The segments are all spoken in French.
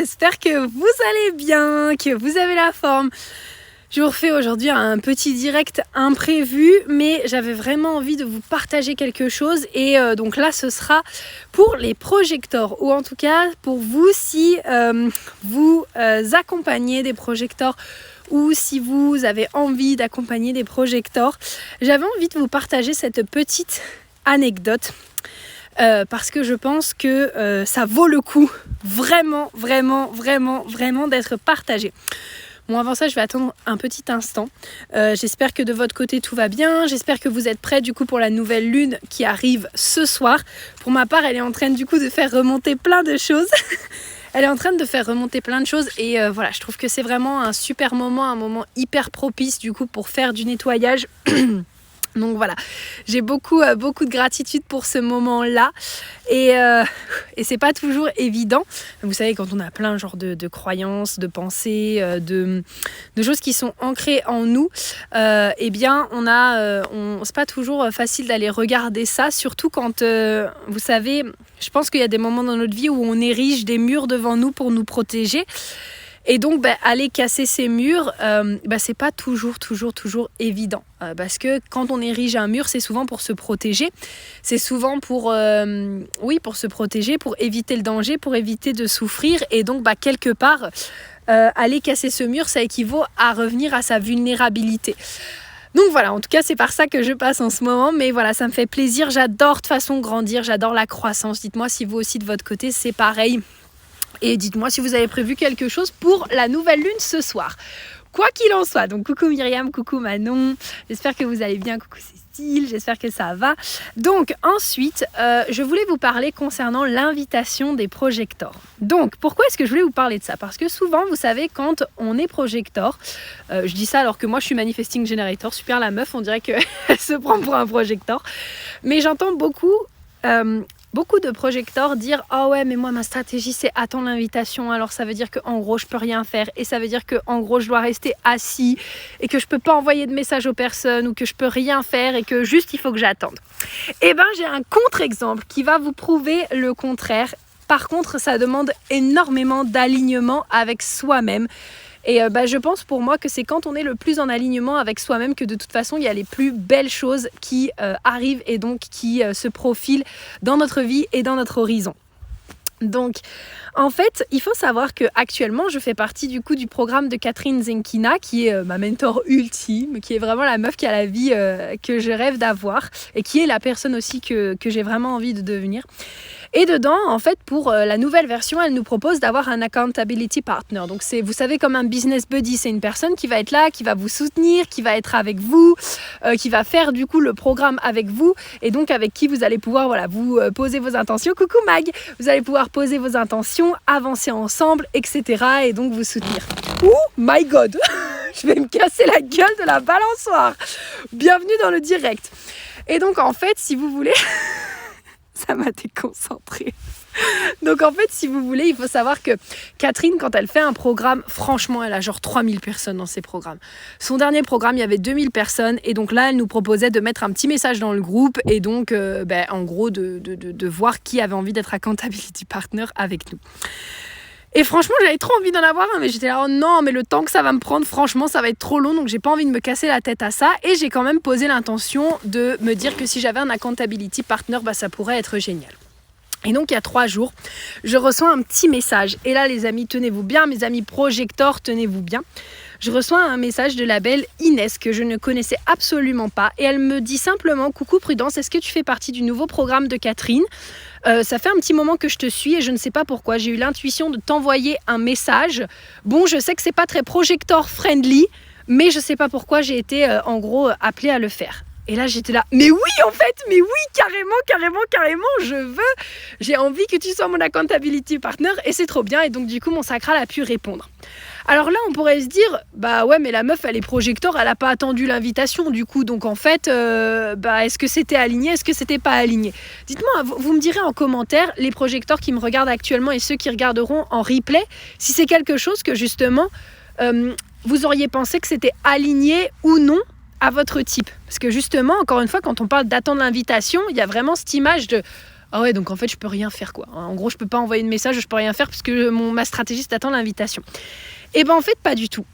J'espère que vous allez bien, que vous avez la forme. Je vous refais aujourd'hui un petit direct imprévu, mais j'avais vraiment envie de vous partager quelque chose. Et donc là, ce sera pour les projecteurs, ou en tout cas pour vous si vous accompagnez des projecteurs ou si vous avez envie d'accompagner des projecteurs. J'avais envie de vous partager cette petite anecdote. Parce que je pense que ça vaut le coup vraiment d'être partagé. Bon, avant ça, je vais attendre un petit instant. J'espère que de votre côté, tout va bien. J'espère que vous êtes prêts du coup pour la nouvelle lune qui arrive ce soir. Pour ma part, elle est en train du coup de faire remonter plein de choses. Elle est en train de faire remonter plein de choses et voilà, je trouve que c'est vraiment un super moment, un moment hyper propice du coup pour faire du nettoyage. Donc voilà, j'ai beaucoup de gratitude pour ce moment-là et c'est pas toujours évident. Vous savez, quand on a plein genre de croyances, de pensées, de choses qui sont ancrées en nous, eh bien c'est pas toujours facile d'aller regarder ça, surtout quand vous savez, je pense qu'il y a des moments dans notre vie où on érige des murs devant nous pour nous protéger. Et donc, aller casser ces murs, c'est pas toujours évident. Parce que quand on érige un mur, c'est souvent pour se protéger. C'est souvent pour se protéger, pour éviter le danger, pour éviter de souffrir. Et donc, quelque part, aller casser ce mur, ça équivaut à revenir à sa vulnérabilité. Donc voilà, en tout cas, c'est par ça que je passe en ce moment. Mais voilà, ça me fait plaisir. J'adore de toute façon grandir, j'adore la croissance. Dites-moi si vous aussi, de votre côté, c'est pareil. Et dites-moi si vous avez prévu quelque chose pour la nouvelle lune ce soir. Quoi qu'il en soit, donc coucou Myriam, coucou Manon, j'espère que vous allez bien, coucou Cécile, j'espère que ça va. Donc ensuite, je voulais vous parler concernant l'invitation des projecteurs. Donc pourquoi est-ce que je voulais vous parler de ça ? Parce que souvent, vous savez, quand on est projecteur, je dis ça alors que moi je suis manifesting generator, super la meuf, on dirait qu'elle se prend pour un projecteur. Mais j'entends beaucoup de projecteurs dire « Ah ouais, mais moi, ma stratégie, c'est attendre l'invitation. Alors, ça veut dire qu'en gros, je peux rien faire. Et ça veut dire qu'en gros, je dois rester assis et que je peux pas envoyer de message aux personnes ou que je peux rien faire et que juste, il faut que j'attende. » Eh bien, j'ai un contre-exemple qui va vous prouver le contraire. Par contre, ça demande énormément d'alignement avec soi-même. Et je pense pour moi que c'est quand on est le plus en alignement avec soi-même que de toute façon il y a les plus belles choses qui arrivent et donc qui se profilent dans notre vie et dans notre horizon. Donc en fait, il faut savoir qu'actuellement je fais partie du coup du programme de Catherine Zenkina qui est ma mentor ultime, qui est vraiment la meuf qui a la vie que je rêve d'avoir et qui est la personne aussi que j'ai vraiment envie de devenir. Et dedans, en fait, pour la nouvelle version, elle nous propose d'avoir un accountability partner. Donc, c'est, vous savez, comme un business buddy, c'est une personne qui va être là, qui va vous soutenir, qui va être avec vous, qui va faire du coup le programme avec vous et donc avec qui vous allez pouvoir vous poser vos intentions. Coucou Mag, vous allez pouvoir poser vos intentions, avancer ensemble, etc. et donc vous soutenir. Oh my God, je vais me casser la gueule de la balançoire. Bienvenue dans le direct. Et donc, en fait, si vous voulez... Ça m'a déconcentrée. Donc en fait, si vous voulez, il faut savoir que Catherine, quand elle fait un programme, franchement, elle a genre 3000 personnes dans ses programmes. Son dernier programme, il y avait 2000 personnes. Et donc là, elle nous proposait de mettre un petit message dans le groupe. Et donc, en gros, de voir qui avait envie d'être accountability partner avec nous. Et franchement, j'avais trop envie d'en avoir un, mais j'étais là, oh non, mais le temps que ça va me prendre, franchement, ça va être trop long, donc j'ai pas envie de me casser la tête à ça. Et j'ai quand même posé l'intention de me dire que si j'avais un accountability partner, ça pourrait être génial. Et donc, il y a 3 jours, je reçois un petit message. Et là, les amis, tenez-vous bien, mes amis projecteurs, tenez-vous bien. Je reçois un message de la belle Inès que je ne connaissais absolument pas. Et elle me dit simplement, coucou Prudence, est-ce que tu fais partie du nouveau programme de Catherine ? Ça fait un petit moment que je te suis et je ne sais pas pourquoi. J'ai eu l'intuition de t'envoyer un message. Bon, je sais que c'est pas très projector friendly, mais je sais pas pourquoi j'ai été en gros appelée à le faire. Et là, j'étais là, mais oui, en fait, mais oui, carrément, j'ai envie que tu sois mon accountability partner et c'est trop bien. Et donc, du coup, mon sacral a pu répondre. Alors là, on pourrait se dire, ouais, mais la meuf, elle est projecteur, elle n'a pas attendu l'invitation, du coup. Donc, en fait, est-ce que c'était aligné, est-ce que c'était pas aligné ? Dites-moi, vous me direz en commentaire, les projecteurs qui me regardent actuellement et ceux qui regarderont en replay, si c'est quelque chose que, justement, vous auriez pensé que c'était aligné ou non à votre type. Parce que justement, encore une fois, quand on parle d'attendre l'invitation, il y a vraiment cette image de Ah ouais, donc en fait, je peux rien faire, quoi. En gros, je peux pas envoyer de message, je peux rien faire parce que ma stratégie, c'est d'attendre l'invitation. Et ben en fait, pas du tout.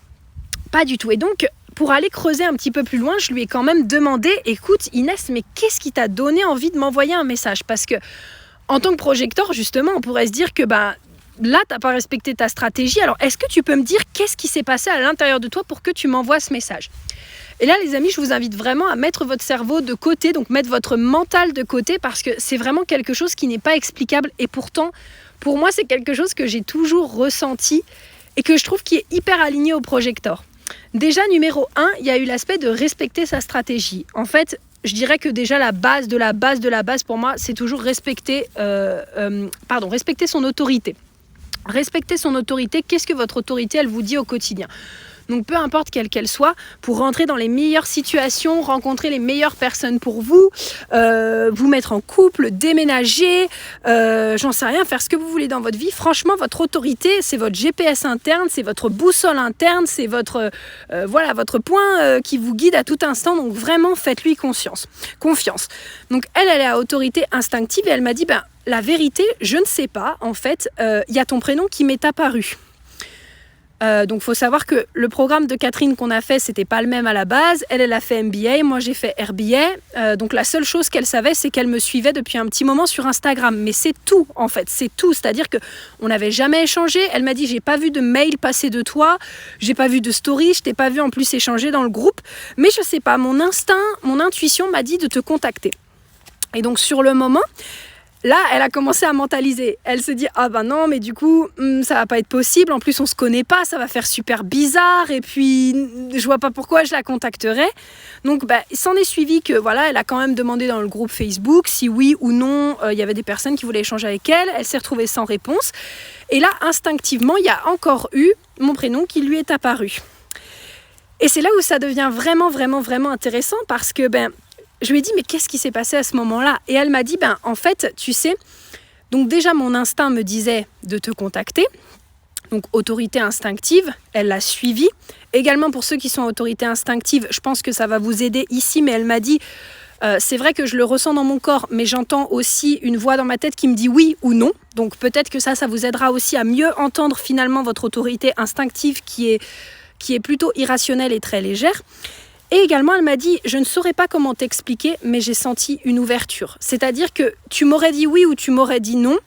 Pas du tout. Et donc, pour aller creuser un petit peu plus loin, je lui ai quand même demandé, écoute Inès, mais qu'est-ce qui t'a donné envie de m'envoyer un message ? Parce que, en tant que projecteur, justement, on pourrait se dire que là, t'as pas respecté ta stratégie. Alors, est-ce que tu peux me dire qu'est-ce qui s'est passé à l'intérieur de toi pour que tu m'envoies ce message ? Et là, les amis, je vous invite vraiment à mettre votre cerveau de côté, donc mettre votre mental de côté, parce que c'est vraiment quelque chose qui n'est pas explicable. Et pourtant, pour moi, c'est quelque chose que j'ai toujours ressenti et que je trouve qui est hyper aligné au projecteur. Déjà, numéro 1, il y a eu l'aspect de respecter sa stratégie. En fait, je dirais que déjà la base de la base de la base, pour moi, c'est toujours respecter son autorité. Respecter son autorité, qu'est-ce que votre autorité, elle vous dit au quotidien ? Donc peu importe quelle qu'elle soit, pour rentrer dans les meilleures situations, rencontrer les meilleures personnes pour vous, vous mettre en couple, déménager, j'en sais rien, faire ce que vous voulez dans votre vie. Franchement, votre autorité, c'est votre GPS interne, c'est votre boussole interne, c'est votre point qui vous guide à tout instant. Donc vraiment, faites-lui confiance. Donc elle est à autorité instinctive et elle m'a dit, la vérité, je ne sais pas. En fait, il y a ton prénom qui m'est apparu. Donc, il faut savoir que le programme de Catherine qu'on a fait, c'était pas le même à la base. Elle a fait MBA, moi j'ai fait RBA. Donc, la seule chose qu'elle savait, c'est qu'elle me suivait depuis un petit moment sur Instagram. Mais c'est tout, en fait, c'est tout. C'est-à-dire qu'on n'avait jamais échangé. Elle m'a dit, j'ai pas vu de mail passer de toi, j'ai pas vu de story, je t'ai pas vu en plus échanger dans le groupe. Mais je sais pas, mon instinct, mon intuition m'a dit de te contacter. Et donc, sur le moment... Là, elle a commencé à mentaliser. Elle se dit, non, mais du coup, ça va pas être possible. En plus, on se connaît pas, ça va faire super bizarre. Et puis, je vois pas pourquoi je la contacterais. Donc, il s'en est suivi que, elle a quand même demandé dans le groupe Facebook si oui ou non, il y avait des personnes qui voulaient échanger avec elle. Elle s'est retrouvée sans réponse. Et là, instinctivement, il y a encore eu mon prénom qui lui est apparu. Et c'est là où ça devient vraiment, vraiment, vraiment intéressant parce que, je lui ai dit, mais qu'est-ce qui s'est passé à ce moment-là ? Et elle m'a dit, en fait, tu sais, donc déjà mon instinct me disait de te contacter. Donc autorité instinctive, elle l'a suivi. Également pour ceux qui sont autorité instinctive, je pense que ça va vous aider ici, mais elle m'a dit, c'est vrai que je le ressens dans mon corps, mais j'entends aussi une voix dans ma tête qui me dit oui ou non. Donc peut-être que ça vous aidera aussi à mieux entendre finalement votre autorité instinctive qui est plutôt irrationnelle et très légère. Et également, elle m'a dit, je ne saurais pas comment t'expliquer, mais j'ai senti une ouverture. C'est-à-dire que tu m'aurais dit oui ou tu m'aurais dit non.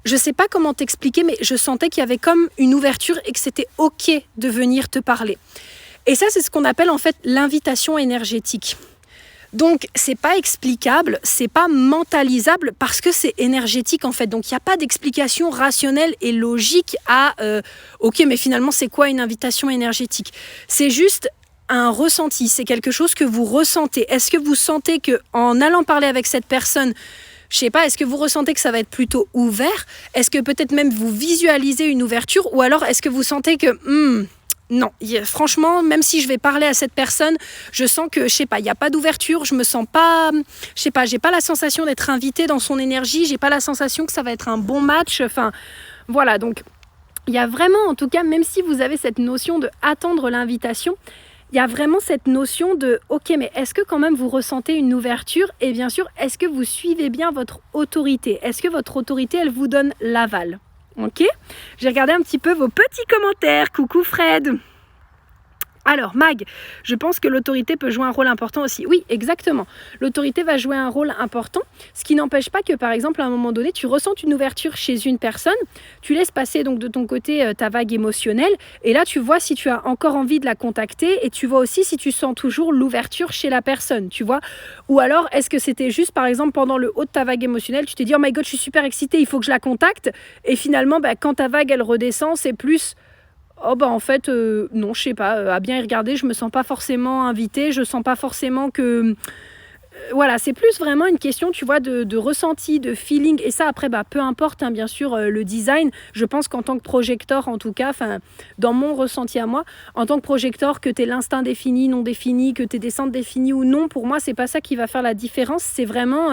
Je ne sais pas comment t'expliquer, mais je sentais qu'il y avait comme une ouverture et que c'était OK de venir te parler. Et ça, c'est ce qu'on appelle en fait l'invitation énergétique. Donc, c'est pas explicable, c'est pas mentalisable parce que c'est énergétique en fait. Donc, il n'y a pas d'explication rationnelle et logique à OK, mais finalement, c'est quoi une invitation énergétique ? C'est juste un ressenti, c'est quelque chose que vous ressentez. Est-ce que vous sentez qu'en allant parler avec cette personne, je sais pas, est-ce que vous ressentez que ça va être plutôt ouvert ? Est-ce que peut-être même vous visualisez une ouverture ? Ou alors est-ce que vous sentez que non, franchement, même si je vais parler à cette personne, je sens que, je sais pas, il n'y a pas d'ouverture, je me sens pas, je sais pas, j'ai pas la sensation d'être invitée dans son énergie, j'ai pas la sensation que ça va être un bon match, enfin, voilà, donc il y a vraiment, en tout cas, même si vous avez cette notion de attendre l'invitation, il y a vraiment cette notion de « Ok, mais est-ce que quand même vous ressentez une ouverture ?» Et bien sûr, est-ce que vous suivez bien votre autorité ? Est-ce que votre autorité, elle vous donne l'aval ? Ok ? J'ai regardé un petit peu vos petits commentaires. Coucou Fred ! Alors, Mag, je pense que l'autorité peut jouer un rôle important aussi. Oui, exactement. L'autorité va jouer un rôle important, ce qui n'empêche pas que, par exemple, à un moment donné, tu ressentes une ouverture chez une personne, tu laisses passer donc de ton côté ta vague émotionnelle, et là, tu vois si tu as encore envie de la contacter, et tu vois aussi si tu sens toujours l'ouverture chez la personne, tu vois. Ou alors, est-ce que c'était juste, par exemple, pendant le haut de ta vague émotionnelle, tu t'es dit « Oh my God, je suis super excitée, il faut que je la contacte », et finalement, quand ta vague, elle redescend, c'est plus... en fait, non, je sais pas, à bien y regarder, je me sens pas forcément invitée, je sens pas forcément que... voilà, c'est plus vraiment une question, tu vois, de ressenti, de feeling, et ça après, peu importe, bien sûr, le design, je pense qu'en tant que projecteur, en tout cas, dans mon ressenti à moi, en tant que projecteur, que tu aies l'instinct défini, non défini, que tu aies des centres définis ou non, pour moi, c'est pas ça qui va faire la différence, c'est vraiment...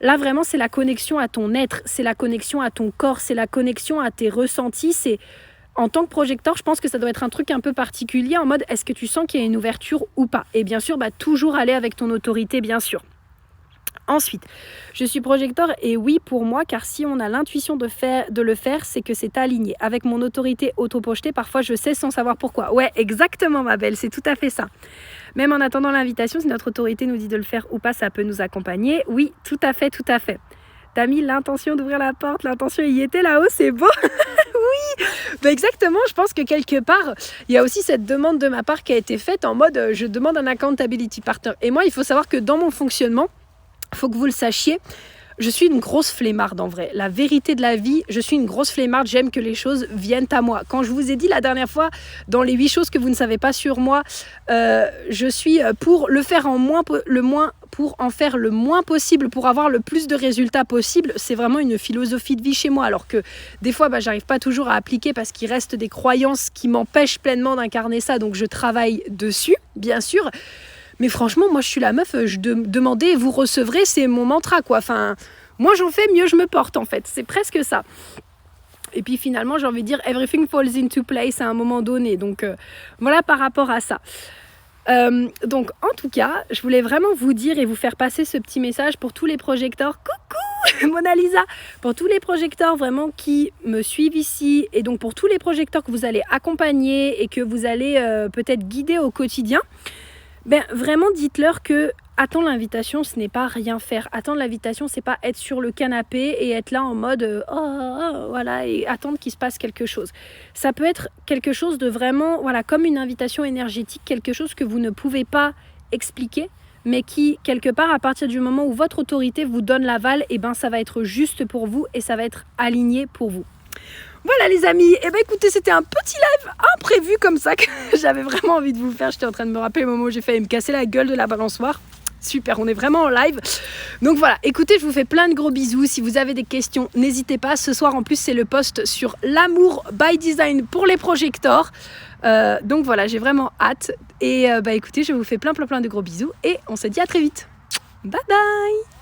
là, vraiment, c'est la connexion à ton être, c'est la connexion à ton corps, c'est la connexion à tes ressentis, c'est... En tant que projecteur, je pense que ça doit être un truc un peu particulier en mode est-ce que tu sens qu'il y a une ouverture ou pas ? Et bien sûr, toujours aller avec ton autorité, bien sûr. Ensuite, je suis projecteur et oui pour moi, car si on a l'intuition de le faire, c'est que c'est aligné. Avec mon autorité auto-projetée, parfois je sais sans savoir pourquoi. Ouais, exactement ma belle, c'est tout à fait ça. Même en attendant l'invitation, si notre autorité nous dit de le faire ou pas, ça peut nous accompagner. Oui, tout à fait, tout à fait. T'as mis l'intention d'ouvrir la porte, l'intention y était là-haut, c'est beau. Oui, bah exactement, je pense que quelque part, il y a aussi cette demande de ma part qui a été faite en mode je demande un accountability partner. Et moi, il faut savoir que dans mon fonctionnement, il faut que vous le sachiez, je suis une grosse flemmarde en vrai. La vérité de la vie, je suis une grosse flemmarde. J'aime que les choses viennent à moi. Quand je vous ai dit la dernière fois, dans les 8 choses que vous ne savez pas sur moi, je suis pour le faire pour en faire le moins possible, pour avoir le plus de résultats possible. C'est vraiment une philosophie de vie chez moi. Alors que des fois, j'arrive pas toujours à appliquer parce qu'il reste des croyances qui m'empêchent pleinement d'incarner ça. Donc je travaille dessus, bien sûr. Mais franchement, moi, je suis la meuf, demandez, vous recevrez, c'est mon mantra, quoi. Enfin, moi, j'en fais, mieux je me porte, en fait. C'est presque ça. Et puis, finalement, j'ai envie de dire, everything falls into place à un moment donné. Donc, voilà par rapport à ça. Donc, en tout cas, je voulais vraiment vous dire et vous faire passer ce petit message pour tous les projecteurs. Coucou, Mona Lisa! Pour tous les projecteurs vraiment qui me suivent ici et donc pour tous les projecteurs que vous allez accompagner et que vous allez peut-être guider au quotidien. Vraiment dites-leur que attendre l'invitation, ce n'est pas rien faire. Attendre l'invitation, c'est pas être sur le canapé et être là en mode voilà, et attendre qu'il se passe quelque chose. Ça peut être quelque chose de vraiment, voilà, comme une invitation énergétique, quelque chose que vous ne pouvez pas expliquer, mais qui, quelque part, à partir du moment où votre autorité vous donne l'aval, ça va être juste pour vous et ça va être aligné pour vous. Voilà les amis, écoutez, c'était un petit live imprévu comme ça que j'avais vraiment envie de vous faire. J'étais en train de me rappeler le moment où j'ai failli me casser la gueule de la balançoire. Super, on est vraiment en live. Donc voilà, écoutez, je vous fais plein de gros bisous. Si vous avez des questions, n'hésitez pas. Ce soir en plus, c'est le post sur l'amour by design pour les projecteurs. Donc voilà, j'ai vraiment hâte. Et écoutez, je vous fais plein de gros bisous et on se dit à très vite. Bye bye.